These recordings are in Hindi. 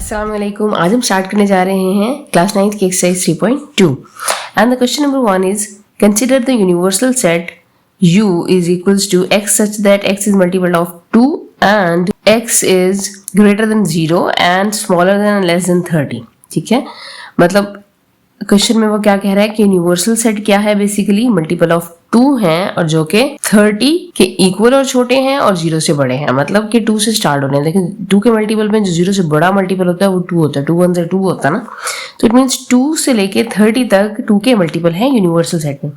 अस्सलाम वालेकुम। आज हम स्टार्ट करने जा रहे हैं क्लास 9th की exercise 3.2 and the question number 1 is consider the universal set u is equals to x such that x is multiple of 2 and x is greater than 0 and smaller than or less than 30। ठीक है, मतलब क्वेश्चन में वो क्या कह रहा है कि यूनिवर्सल सेट क्या है, बेसिकली मल्टीपल ऑफ 2 हैं और जो कि 30 के इक्वल और छोटे हैं और 0 से बड़े हैं, मतलब कि 2 से स्टार्ट हो रहे हैं। लेकिन 2 के मल्टीपल में जो 0 से बड़ा मल्टीपल होता है वो 2 होता है, 2 1 से 2 होता है ना, तो इट मीन्स 2 से लेके 30 तक 2 के मल्टीपल हैं यूनिवर्सल सेट में।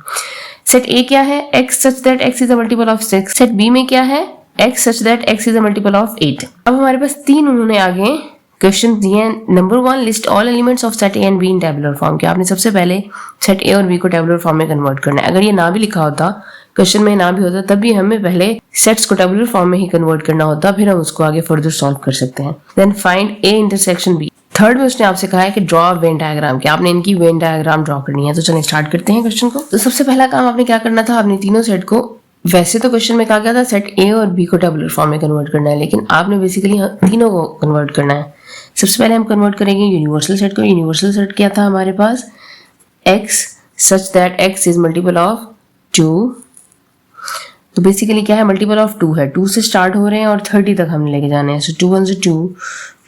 सेट ए क्या है, x such that x is a multiple of 6। Set B में क्या है, x such that x is a multiple of 8। अब हमारे पास तीन उन्होंने आगे क्वेश्चन दिए हैं। Number 1, list all elements of set A and be in tabular form. कि आपने सबसे पहले सेट ए और बी को टेबुलर फॉर्म में कन्वर्ट करना है। अगर ये ना भी लिखा होता, क्वेश्चन में ना भी होता, तब भी हमें पहले सेट्स को टेबुलर फॉर्म में ही कन्वर्ट करना होता, फिर हम उसको आगे फर्दर सॉल्व कर सकते हैं। Then find a intersection B. Third में उसने आपसे कहा है कि ड्रॉ वेन डायग्राम, कि आपने इनकी वेन डायग्राम ड्रॉ करनी है। तो चलिए स्टार्ट करते हैं क्वेश्चन को। तो सबसे पहला काम आपने क्या करना था, आपने तीनों सेट को, वैसे तो क्वेश्चन में कहा गया था सेट ए और बी को टेबुलर फॉर्म में कन्वर्ट करना है, लेकिन आपने बेसिकली तीनों को कन्वर्ट करना है। सबसे पहले हम कन्वर्ट करेंगे यूनिवर्सल सेट को। यूनिवर्सल सेट क्या था हमारे पास, x such that x is multiple of 2। तो बेसिकली क्या है, मल्टीपल ऑफ 2 है, 2 से स्टार्ट हो रहे हैं और 30 तक हमने लेके जाने हैं। सो 2 1 2,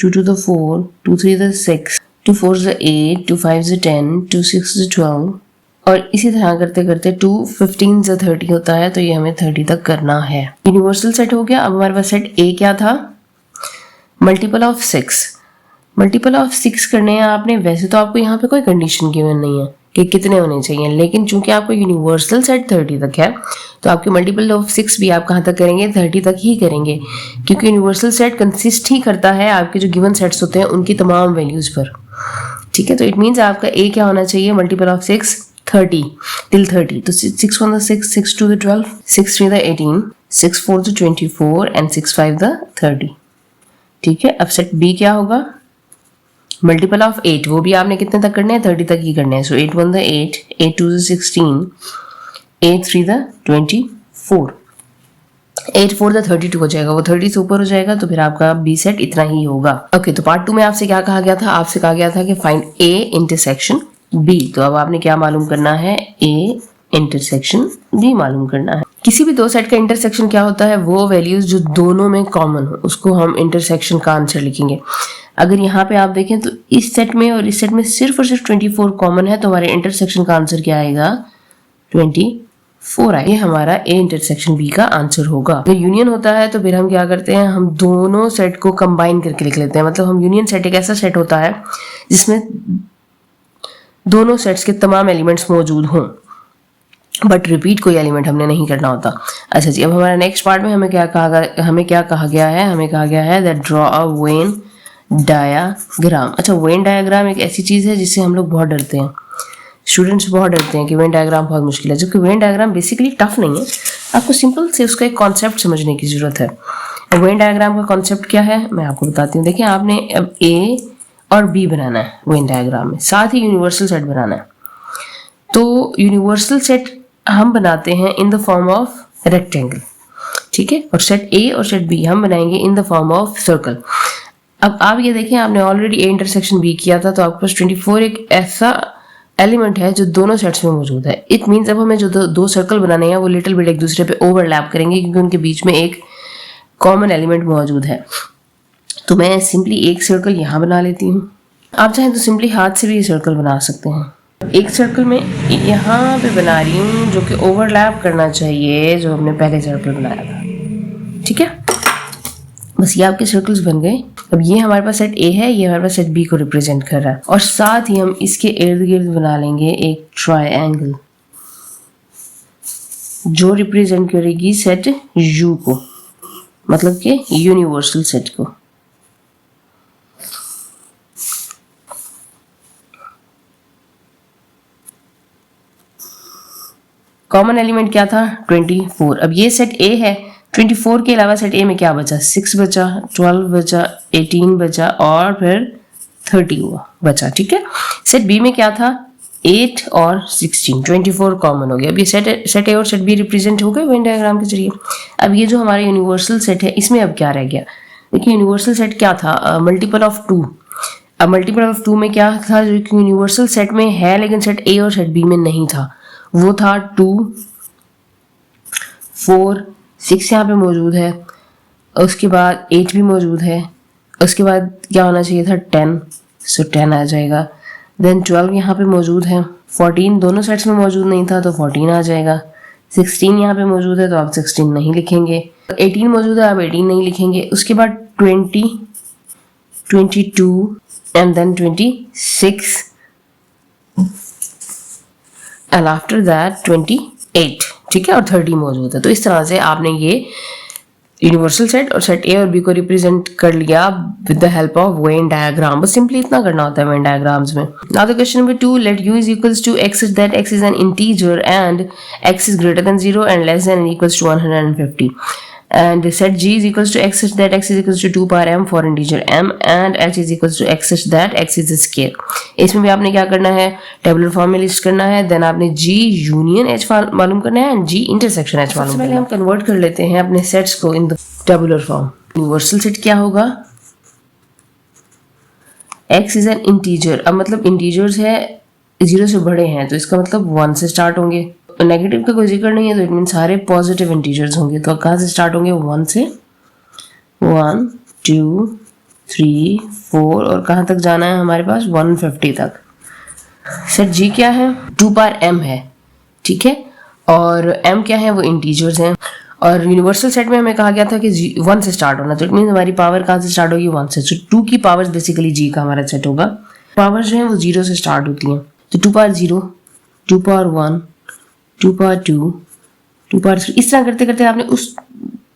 2 2 4, 2 3 6, 2 4 8, 2 5 10, 2 6 12, और इसी तरह करते करते 2 15 से 30 होता है, तो ये हमें 30 तक करना है। यूनिवर्सल सेट हो गया। अब हमारे पास सेट ए क्या था, मल्टीपल ऑफ 6। मल्टीपल ऑफ 6 करने हैं आपने। वैसे तो आपको यहाँ पे कोई कंडीशन गिवन नहीं है कि कितने होने चाहिए, लेकिन चूंकि आपको यूनिवर्सल सेट 30 तक है, तो आपके मल्टीपल ऑफ 6 भी आप कहाँ तक करेंगे, 30 तक ही करेंगे, क्योंकि यूनिवर्सल सेट कंसिस्ट ही करता है आपके जो गिवन सेट्स होते हैं उनकी तमाम वैल्यूज पर। ठीक है, तो इट मीन्स आपका ए क्या होना चाहिए, मल्टीपल ऑफ 6 30 टिल 30। तो 6 1 6, 6 2 12, 6 3 18, 6 4 24 एंड 6 5 30। ठीक है, अब सेट बी क्या होगा, मल्टीपल ऑफ 8। वो भी आपने कितने तक करने हैं, 30 तक ही करने हैं। सो 8 1 8, 8 2 16, 8 3 24, 8 4 32 हो जाएगा, वो 30 से ऊपर हो जाएगा, तो फिर आपका बी सेट इतना ही होगा। ओके, तो पार्ट 2 में आपसे क्या कहा गया था, आपसे कहा गया था कि फाइंड ए इंटरसेक्शन बी। तो अब आपने क्या मालूम करना है, ए इंटरसेक्शन बी मालूम करना है। किसी भी दो सेट का इंटरसेक्शन क्या होता है, वो वैल्यूज जो दोनों में कॉमन हो उसको हम इंटरसेक्शन का आंसर लिखेंगे। अगर यहाँ पे आप देखें तो इस सेट में और इस सेट में सिर्फ और सिर्फ 24 कॉमन है, तो हमारे इंटरसेक्शन का आंसर क्या आएगा, 24 आएगा। ये हमारा ए इंटरसेक्शन बी का आंसर होगा। अगर यूनियन होता है तो फिर हम क्या करते हैं, हम दोनों सेट को कंबाइन करके लिख लेते हैं। मतलब हम यूनियन सेट एक ऐसा सेट होता है जिसमें दोनों सेट्स के तमाम एलिमेंट्स मौजूद हों, बट रिपीट कोई एलिमेंट हमने नहीं करना होता। अच्छा जी, अब हमारा नेक्स्ट पार्ट में हमें क्या कहा गया है, हमें कहा गया है that draw a when diagram. अच्छा, वेन डायग्राम एक ऐसी चीज है जिससे हम लोग बहुत डरते हैं, स्टूडेंट्स बहुत डरते हैं कि वेन डायग्राम बहुत मुश्किल है, जबकि वेन डायग्राम बेसिकली टफ नहीं है, आपको सिंपल से उसका एक कॉन्सेप्ट समझने की जरूरत है। वेन डायग्राम का कॉन्सेप्ट क्या है मैं आपको बताती हूँ। देखिए, आपने अब ए और बी बनाना है वेन डायग्राम में, साथ ही यूनिवर्सल सेट बनाना है। तो यूनिवर्सल सेट हम बनाते हैं in the form of rectangle, ठीक है, और सेट ए और सेट बी हम बनाएंगे in the form of circle. अब आप ये देखें, आपने ऑलरेडी ए इंटरसेक्शन बी किया था, तो आपके पास 24 एक ऐसा एलिमेंट है जो दोनों सेट्स में मौजूद है। इट मीन्स अब हमें जो दो सर्कल बनाने हैं वो लिटिल बिट एक दूसरे पे ओवरलैप करेंगे, क्योंकि उनके बीच में एक कॉमन एलिमेंट मौजूद है। तो मैं सिंपली एक सर्कल यहाँ बना लेती हूँ। आप चाहें तो सिंपली हाथ से भी ये सर्कल बना सकते हैं। एक सर्कल में यहाँ पे बना रही हूँ जो कि ओवरलैप करना चाहिए जो हमने पहले सर्कल बनाया था। ठीक है, बस ये आपके सर्कल्स बन गए। अब ये हमारे पास सेट ए है, ये हमारे पास सेट बी को रिप्रेजेंट कर रहा है, और साथ ही हम इसके इर्द गिर्द बना लेंगे एक ट्रायंगल जो रिप्रेजेंट करेगी सेट यू को, मतलब कि यूनिवर्सल सेट को। कॉमन एलिमेंट क्या था, 24। अब ये सेट ए है, 24 के अलावा सेट ए में क्या बचा, 6 बचा, 12 बचा, 18 बचा और फिर 30 हुआ बचा। ठीक है, सेट बी में क्या था, 8 और 16, 24 कॉमन हो गया। अब ये सेट ए और सेट बी रिप्रेजेंट हो गए वेन डायग्राम के जरिए। अब ये जो हमारा यूनिवर्सल सेट है इसमें अब क्या रह गया, देखिए यूनिवर्सल सेट क्या था, मल्टीपल ऑफ 2। अब मल्टीपल ऑफ 2 में क्या था, जो यूनिवर्सल सेट में है लेकिन सेट ए और सेट बी में नहीं था, वो था 2, 4, 6 यहाँ पे मौजूद है, उसके बाद 8 भी मौजूद है, उसके बाद क्या होना चाहिए था 10, सो 10 आ जाएगा। देन 12 यहाँ पे मौजूद है, 14 दोनों सेट्स में मौजूद नहीं था तो 14 आ जाएगा, 16 यहाँ पे मौजूद है तो आप 16 नहीं लिखेंगे, 18 मौजूद है आप 18 नहीं लिखेंगे, उसके बाद 20, 22 and then 26 and after that 28, ठीक है, और 30 मौजूद है। तो इस तरह से आपने ये यूनिवर्सल सेट और सेट ए और बी को रिप्रेजेंट कर लिया with the help of Venn diagram. बस सिंपली इतना करना होता है वेन डायग्राम्स में। Now the question number 2, let u is equals to x such that x is an integer and x is greater than 0 and less than or equals to 150 and set g is equals to x such that x is equals to 2 power m for integer m and h is equals to x such that x is a square। इसमें भी आपने क्या करना है, टेबुलर फॉर्म में लिस्ट करना है, देन आपने g यूनियन h मालूम करना है एंड g इंटरसेक्शन h मालूम करना है। पहले हम कन्वर्ट कर लेते हैं अपने सेट्स को in the tabular form. Universal set क्या होगा, x इज एन इंटीजर, अब मतलब इंटीजर्स है 0 से बड़े हैं तो इसका मतलब 1 से स्टार्ट होंगे, नेगेटिव का कोई जिक्र नहीं है तो इट मीन सारे पॉजिटिव इंटीजर्स होंगे। तो कहाँ से स्टार्ट होंगे, 1 से, 1, 2, 3, 4 और कहाँ तक जाना है हमारे पास 150 तक। सेट जी क्या है, 2 पावर m है, ठीक है, और m क्या है, वो इंटीजर्स हैं। और यूनिवर्सल सेट में हमें कहा गया था कि 1 से स्टार्ट होना, तो इट मीन हमारी पावर कहाँ से स्टार्ट होगी, 1 से। तो 2 की पावर्स बेसिकली g का हमारा सेट होगा, पावर्स जो हैं वो 0 से स्टार्ट होती हैं, तो 2 पावर 0, 2 पावर 1, 2 पावर 2, 2 पावर 3, इस तरह करते करते आपने उस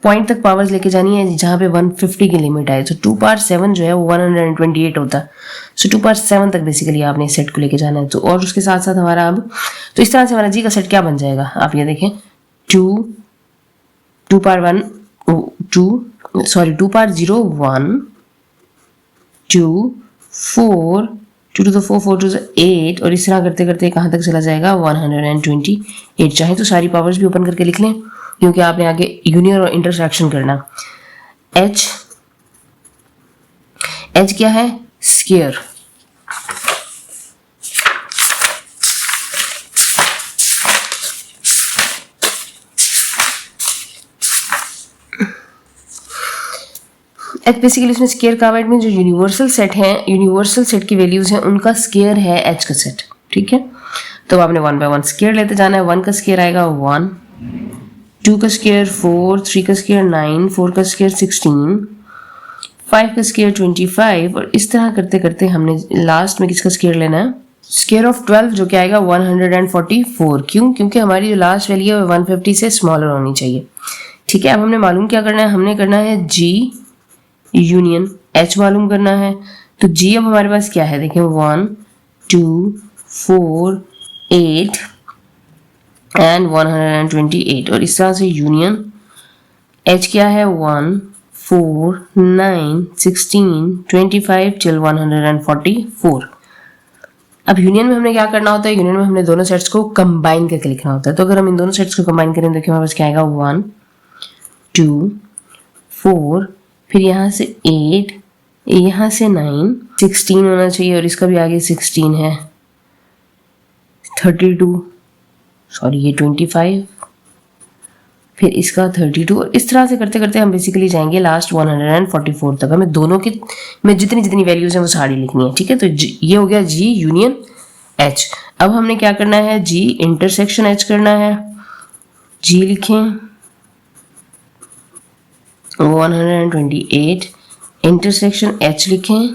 पॉइंट तक पावर्स लेके जानी है जहाँ पे 150 की लिमिट आए। तो 2 पावर 7 जो है वो 128 होता है, सो 2 पावर 7 तक बेसिकली आपने इस सेट को लेके जाना है। तो और उसके साथ साथ हमारा अब तो इस तरह से हमारा जी का सेट क्या बन जाएगा, आप ये देखें, 2 power 1, 2 power 0, 1, 2, 4, 2 to the 4, 4 to the 8 और इस तरह करते करते कहाँ तक चला जाएगा 128। चाहे तो सारी पावर्स भी ओपन करके लिख लें क्योंकि आपने आगे यूनियन और इंटरसेक्शन करना। h क्या है, स्क्वायर, बेसिकली इसमें स्केयर का वर्ड में जो यूनिवर्सल सेट है, यूनिवर्सल सेट की वैल्यूज हैं उनका स्केयर है h का सेट, ठीक है। तो आपने 1 बाय 1 स्केयर लेते जाना है। 1 का स्केयर आएगा 1, 2 का स्केयर 4, 3 का स्केयर 9, 4 का स्केयर 16, 5 का स्केयर 25 और इस तरह करते करते हमने लास्ट में किसका स्केयर लेना है, स्केयर ऑफ 12 जो कि आएगा 144। क्यों, क्योंकि हमारी जो लास्ट वैल्यू है वो 150 से स्मॉलर होनी चाहिए, ठीक है। अब हमने मालूम क्या करना है, हमने करना है g यूनियन h मालूम करना है। तो g अब हमारे पास क्या है, देखें 1, 2, 4, 8 एंड 128 और इस तरह से यूनियन h क्या है 1, 4, 9, 16, 25 till 144। अब यूनियन में हमने क्या करना होता है, यूनियन में हमने दोनों सेट्स को कंबाइन करके लिखना होता है। तो अगर हम इन दोनों सेट्स को कंबाइन करें तो देखिए हमारे पास क्या आएगा 1, 2, 4, फिर यहाँ से 8, यहाँ से 9, 16 होना चाहिए और इसका भी आगे 16 है, 32, सॉरी ये 25, फिर इसका 32 और इस तरह से करते करते हम बेसिकली जाएंगे लास्ट 144 तक। हमें दोनों की में जितनी जितनी वैल्यूज हैं वो सारी लिखनी है, ठीक है। तो ये हो गया g यूनियन h। अब हमने क्या करना है, g इंटरसेक्शन h करना है। g लिखें 128 इंटरसेक्शन h लिखें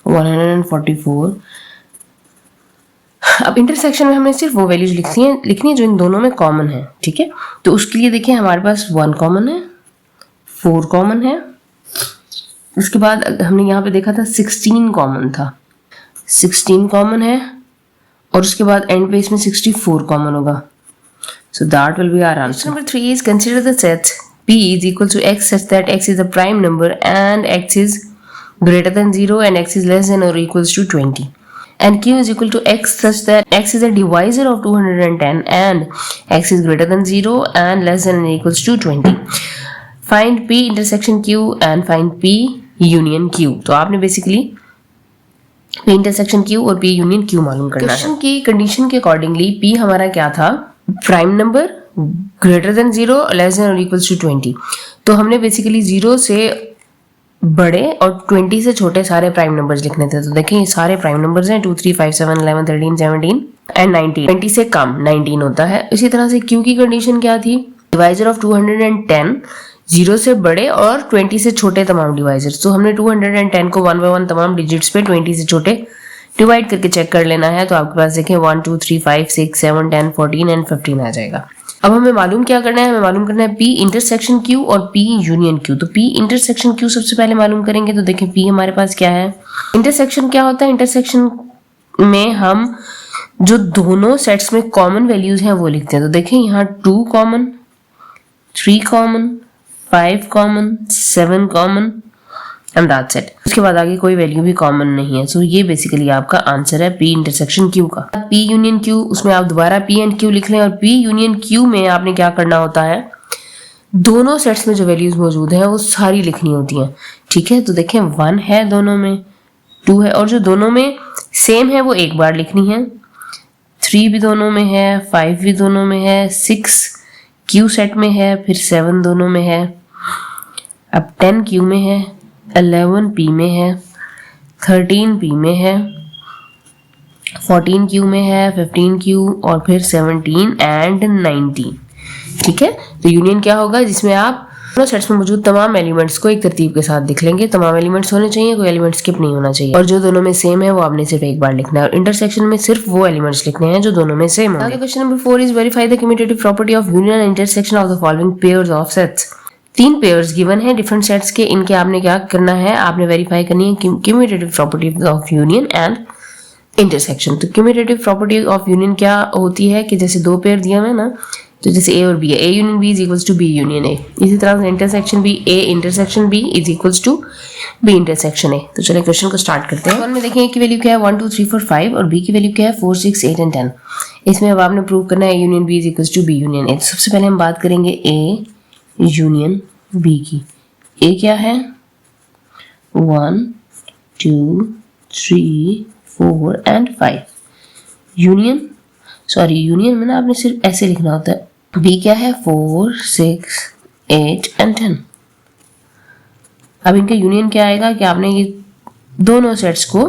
144। अब इंटरसेक्शन में हमें सिर्फ वो वैल्यूज लिखनी है जो इन दोनों में कॉमन है, ठीक है। तो उसके लिए देखिए हमारे पास 1 कॉमन है, 4 कॉमन है, उसके बाद हमने यहाँ पे देखा था 16 कॉमन था, 16 कॉमन है और उसके बाद एंड पे इसमें 64 कॉमन होगा। So that will be our answer. Number 3 is consider the set p is equal to x such that x is a prime number and x is greater than 0 and x is less than or equals to 20. And q is equal to x such that x is a divisor of 210 and x is greater than 0 and less than or equals to 20. Find p intersection q and find p union Q. तो आपने बेसिकली P इंटरसेक्शन Q और P यूनियन Q मालूम करना है। क्वेश्चन की कंडीशन के अकॉर्डिंगली P हमारा क्या था, prime number greater than 0 less than और इक्वल्स टू 20। तो हमने बेसिकली 0 से बड़े और 20 से छोटे सारे प्राइम नंबर्स लिखने थे। तो देखें ये सारे प्राइम नंबर्स हैं 2 3 5 7 11 13 17 एंड 19। 20 से कम 19 होता है। इसी तरह से Q की कंडीशन क्या थी, डिवाइजर ऑफ 210 0 से बड़े और 20 से छोटे तमाम डिवाइजर्स। तो हमने 210 को 1 बाय 1 तमाम डिजिट्स पे 20 से छोटे डिवाइड करके चेक कर लेना है। तो आपके पास देखें 1 2 3 5 6 7 10 14 एंड 15 आ जाएगा। अब हमें मालूम क्या करना है, हमें मालूम करना है P इंटरसेक्शन Q और P यूनियन Q। तो P इंटरसेक्शन Q सबसे पहले मालूम करेंगे। तो देखें P हमारे पास क्या है, इंटरसेक्शन क्या होता है, इंटरसेक्शन में हम जो दोनों सेट्स में कॉमन वैल्यूज हैं वो लिखते हैं। तो देखें यहाँ 2 common, 3 common, 5 common, 7 common and that's it. उसके बाद आगे कोई वैल्यू भी कॉमन नहीं है। सो ये बेसिकली आपका आंसर है P इंटरसेक्शन Q का। P यूनियन Q, उसमें आप दोबारा P एंड Q लिख लें और P यूनियन Q में आपने क्या करना होता है, दोनों सेट्स में जो वैल्यूज मौजूद हैं वो सारी लिखनी होती हैं। ठीक है, तो देखें 1 है दोनों में, 2 है और जो दोनों में सेम है वो एक बार लिखनी है, 3 भी दोनों में है, 5 भी दोनों में है, 6 Q सेट में है, फिर 7 दोनों में है, अब 10 Q में है, 11 P में है, 13 P में है, 14 Q में है, 15 Q और फिर 17 एंड 19। ठीक है, तो यूनियन क्या होगा, जिसमें आप दोनों सेट्स में मौजूद तमाम एलिमेंट्स को एक तरतीब के साथ लिख लेंगे। तमाम एलिमेंट्स होने चाहिए, कोई एलिमेंट स्किप नहीं होना चाहिए और जो दोनों में सेम है वो आपने सिर्फ एक बार लिखना है। और इंटरसेक्शन में सिर्फ वो एलिमेंट्स लिखने हैं जो दोनों में सेम होंगे। Question number 4 is verify the commutative property of union and intersection of the following pairs of sets. 3 pairs given है डिफरेंट सेट्स के, इनके आपने क्या करना है, आपने वेरीफाई करनी है commutative property of union and intersection. तो कम्यूटेटिव प्रॉपर्टी ऑफ यूनियन क्या होती है कि जैसे 2 पेयर दिए हुए हैं ना, तो जैसे A और B है, A union B is equals to B union A। इसी तरह से इंटरसेक्शन भी A intersection B is equals to B intersection A। तो चलिए क्वेश्चन को स्टार्ट करते हैं। 1 में देखें A की वैल्यू क्या है 1 2 3 4 5 और B की वैल्यू क्या है 4 6 8 एंड 10। इसमें अब आपने प्रूव करना है A union B is equals to B union A। तो सबसे पहले हम बात करेंगे A यूनियन B की। A क्या है 1 2 3 4 एंड 5। यूनियन में ना आपने सिर्फ ऐसे लिखना होता है। B क्या है 4 6 8 एंड 10। अब इनका यूनियन क्या आएगा कि आपने ये दोनों सेट्स को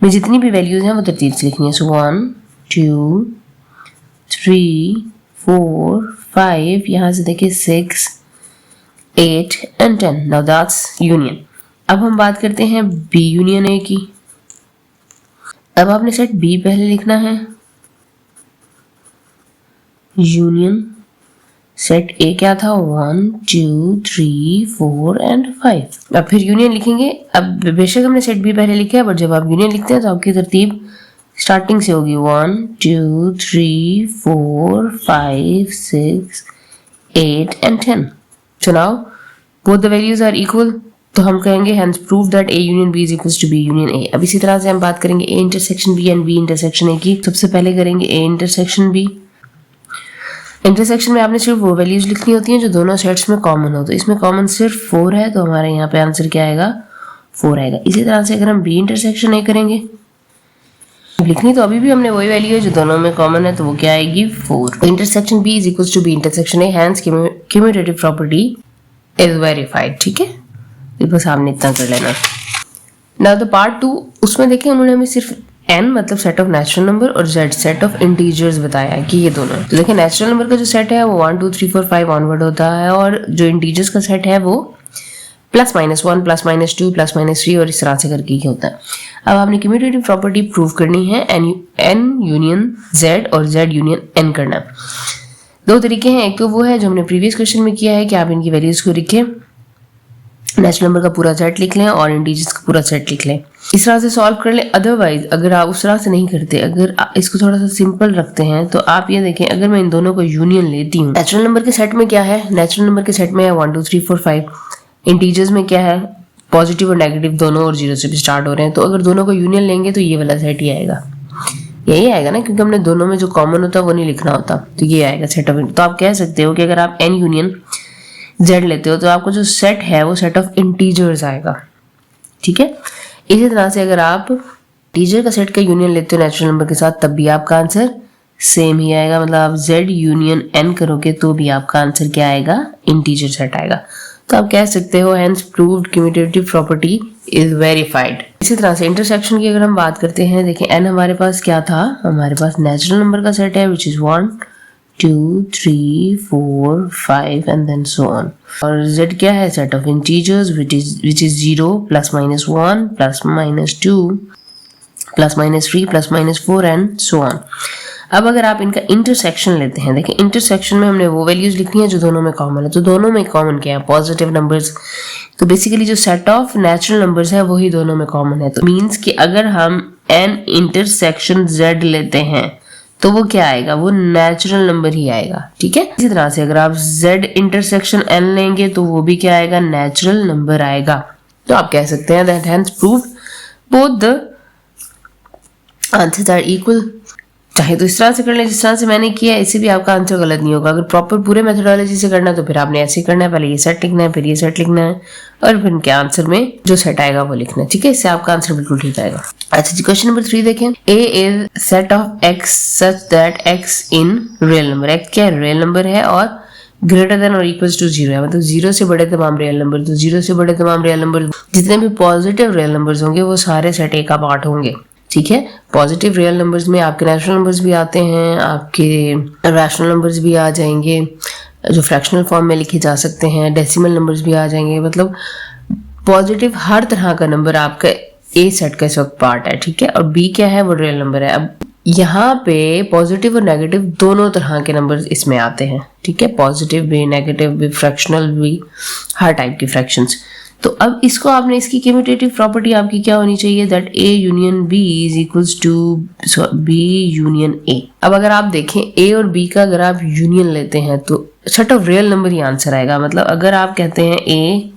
में जितनी भी वैल्यूज हैं वो तरतीब से लिखनी है। सो 1 2 3 4 5, यहाँ से देखिए 6 8 एंड 10। Now that's union. अब हम बात करते हैं B यूनियन A की। अब आपने सेट B पहले लिखना है, यूनियन सेट A क्या था 1 2 3 4 एंड 5। अब फिर यूनियन लिखेंगे। अब बेशक हमने सेट B पहले लिखा है, बट जब आप यूनियन लिखते हैं तो आपकी तरतीब स्टार्टिंग से होगी 1 2 3 4 5 6 8 and 10। So now both the values are equal, तो हम कहेंगे hence prove that A union B is equals to B union A। अब इसी तरह से हम बात करेंगे A intersection B and B intersection A की। सबसे पहले करेंगे A intersection B। इंटरसेक्शन में आपने सिर्फ वो वैल्यूज लिखनी होती हैं जो दोनों सेट्स में कॉमन हो। तो इसमें कॉमन सिर्फ 4 है, तो हमारे यहाँ पे आंसर क्या आएगा 4 आएगा। इसी तरह से अगर हम B इंटरसेक्शन A करेंगे, लिखनी तो अभी भी हमने वही वैल्यू है जो दोनों में कॉमन है, तो वो क्या आएगी 4। Intersection B is equals to B intersection A, hence commutative property is verified. ठीक है, ये बस आपने इतना कर लेना। नाउ द पार्ट 2, उसमें देखें उन्होंने हमें सिर्फ n मतलब सेट ऑफ नेचुरल नंबर और z सेट ऑफ इंटीजर्स बताया है कि ये दोनों। तो देखिए नेचुरल नंबर का जो सेट है वो 1 2 3 4 5 ऑनवर्ड होता है और जो इंटीजर्स का सेट है वो +-1 +-2 +-3 और इस तरह से करके ही होता है। अब आपने कम्यूटेटिव प्रॉपर्टी प्रूव करनी है n यूनियन z और z यूनियन n करना। 2 तरीके हैं, एक तो वो है जो हमने प्रीवियस क्वेश्चन में किया है कि आप इनकी वैल्यूज को लिखें, नेचुरल नंबर का पूरा सेट लिख लें और इंटीजर्स का पूरा सेट लिख लें, इस तरह से सॉल्व कर लें। अदरवाइज अगर आप उस तरह से नहीं करते, अगर इसको थोड़ा सा सिंपल रखते हैं, तो आप ये देखें अगर मैं इन दोनों को यूनियन लेती हूँ, नेचुरल नंबर के सेट में क्या है, नेचुरल नंबर के सेट में है 1 2 3 4 5, इंटीजर्स में क्या है पॉजिटिव और नेगेटिव दोनों और 0 से भी स्टार्ट हो रहे हैं। तो अगर दोनों को यूनियन लेंगे तो ये वाला सेट ही आएगा, यही आएगा ना, क्योंकि हमने दोनों में जो कॉमन होता है वो नहीं लिखना होता, तो ये आएगा सेट ऑफ। तो आप कह सकते हो कि अगर आप n यूनियन z लेते हो तो आपको जो सेट है वो सेट ऑफ इंटीजर्स आएगा, ठीक है। इसी तरह से अगर आप इंटीजर का सेट का यूनियन लेते हो नेचुरल नंबर के साथ, तब भी आपका आंसर सेम ही आएगा। मतलब आप z यूनियन n करोगे तो भी आपका आंसर क्या आएगा, इंटीजर सेट आएगा। तो आप कह सकते हो hence proved commutative property is verified. इसी तरह से इंटरसेक्शन की अगर हम बात करते हैं, देखिए n हमारे पास क्या था, हमारे पास नेचुरल नंबर का सेट है which is 1 2 3 4 5 and then so on, और z क्या है, set of integers which is 0 plus minus 1 plus minus 2 plus minus 3 plus minus 4 and so on. अब अगर आप इनका इंटरसेक्शन लेते हैं, देखिए इंटरसेक्शन में हमने वो वैल्यूज लिखनी है जो दोनों में कॉमन है। तो दोनों में कॉमन क्या है, पॉजिटिव नंबर्स। तो बेसिकली जो सेट ऑफ नेचुरल नंबर्स है वही दोनों में कॉमन है। तो मींस कि अगर हम n इंटरसेक्शन z लेते हैं तो वो क्या आएगा, वो नेचुरल नंबर ही आएगा, ठीक है। इसी तरह से अगर आप z इंटरसेक्शन n लेंगे तो वो भी क्या आएगा, नेचुरल नंबर आएगा। तो आप कह सकते हैं that hence proved both the answers are equal. चाहे तो इस तरह से कर लें जिस तरह से मैंने किया, इससे भी आपका आंसर गलत नहीं होगा। अगर प्रॉपर पूरे मेथोडोलॉजी से करना है तो फिर आपने ऐसे करना है, पहले ये सेट लिखना है, फिर ये सेट लिखना है, और फिर इनके आंसर में जो सेट आएगा वो लिखना है, ठीक है। इससे आपका आंसर बिल्कुल ठीक आएगा। अच्छा जी, क्वेश्चन नंबर 3 देखें। A is set of X such that X in real number, X क्या है, रियल नंबर है और ग्रेटर देन और इक्वल्स टू 0 है, मतलब 0 से बड़े तमाम रियल नंबर। तो 0 से बड़े तमाम रियल नंबर जितने भी पॉजिटिव रियल नंबर्स होंगे वो सारे सेट ए का पार्ट होंगे, ठीक है। पॉजिटिव रियल नंबर्स में आपके नेचुरल नंबर्स भी आते हैं, आपके रैशनल नंबर्स भी आ जाएंगे जो फ्रैक्शनल फॉर्म में लिखे जा सकते हैं, डेसिमल नंबर्स भी आ जाएंगे। मतलब पॉजिटिव हर तरह का नंबर आपका ए सेट का इस वक्त पार्ट है, ठीक है। और बी क्या है, वो रियल नंबर है। अब यहाँ पे पॉजिटिव और नेगेटिव दोनों तरह के नंबर्स इसमें आते हैं, ठीक है। पॉजिटिव भी, नेगेटिव भी, फ्रैक्शनल भी, हर टाइप के फ्रैक्शंस। तो अब इसको आपने, इसकी कम्यूटेटिव प्रॉपर्टी आपकी क्या होनी चाहिए, that A union B is equals to B union A. अब अगर आप देखें ए और बी का अगर आप यूनियन लेते हैं तो set of real number he answer आएगा। मतलब अगर आप कहते हैं ए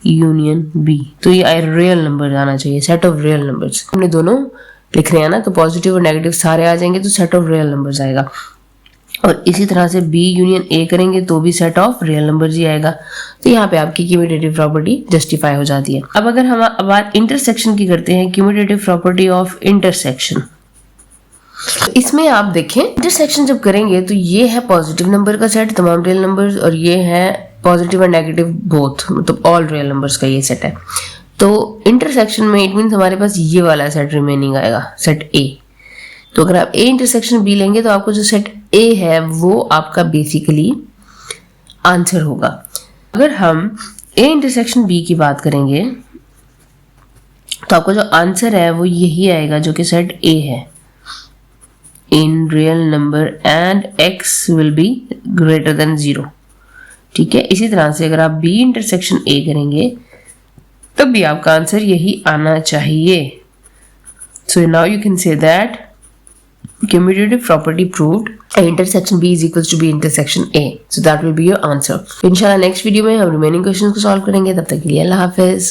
यूनियन बी तो ये रियल नंबर आना चाहिए, सेट ऑफ रियल नंबर्स। हमने दोनों लिख रहे हैं ना, तो पॉजिटिव और नेगेटिव सारे आ जाएंगे तो सेट ऑफ रियल नंबर्स आएगा। और इसी तरह से बी यूनियन ए करेंगे तो भी सेट ऑफ रियल नंबर्स ही आएगा। तो यहाँ पे आपकी कम्यूटेटिव प्रॉपर्टी जस्टिफाई हो जाती है। अब अगर हम बात इंटरसेक्शन की करते हैं, कम्यूटेटिव प्रॉपर्टी ऑफ इंटरसेक्शन, तो इसमें आप देखें इंटरसेक्शन जब करेंगे तो ये है पॉजिटिव नंबर का सेट तमाम रियल नंबर्स, और ये है पॉजिटिव और नेगेटिव बोथ, मतलब ऑल रियल नंबर्स का ये सेट है। तो इंटरसेक्शन में इट मीन्स हमारे पास ये वाला सेट रिमेनिंग आएगा, सेट ए। तो अगर आप ए इंटरसेक्शन बी लेंगे तो आपको जो सेट ए है वो आपका बेसिकली आंसर होगा। अगर हम ए इंटरसेक्शन बी की बात करेंगे तो आपका जो आंसर है वो यही आएगा जो कि सेट ए है, इन real number and x will be greater than 0, ठीक है। इसी तरह से अगर आप बी इंटरसेक्शन ए करेंगे तब भी आपका आंसर यही आना चाहिए। So now you can say that commutative property proved, intersection B is equals to B intersection A. So that will be your answer. इंशाल्लाह नेक्स्ट वीडियो में हम रिमेनिंग क्वेश्चंस को सॉल्व करेंगे। तब तक के लिए अल्लाह हाफिज।